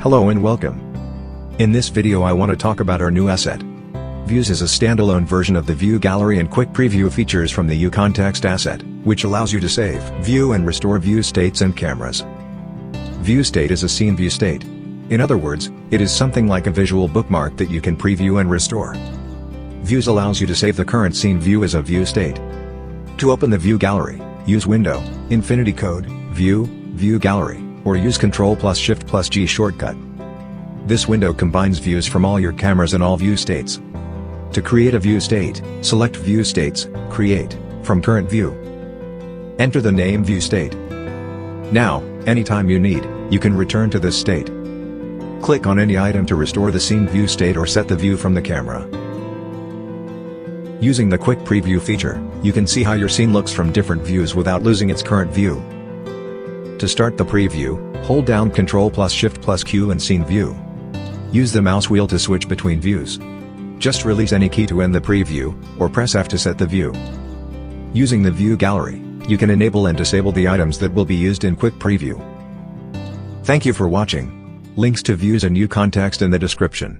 Hello and welcome. In this video I want to talk about our new asset. Views is a standalone version of the View Gallery and quick preview features from the UContext asset, which allows you to save, view and restore view states and cameras. View state is a scene view state. In other words, it is something like a visual bookmark that you can preview and restore. Views allows you to save the current scene view as a view state. To open the View Gallery, use Window, Infinity Code, View, View Gallery, or use Ctrl+Shift+G shortcut. This window combines views from all your cameras and all view states. To create a view state, select View States, Create, from Current View. Enter the name View State. Now, anytime you need, you can return to this state. Click on any item to restore the scene view state or set the view from the camera. Using the Quick Preview feature, you can see how your scene looks from different views without losing its current view. To start the preview, hold down Ctrl+Shift+Q and Scene View. Use the mouse wheel to switch between views. Just release any key to end the preview, or press F to set the view. Using the View Gallery, you can enable and disable the items that will be used in Quick Preview. Thank you for watching. Links to views and UContext in the description.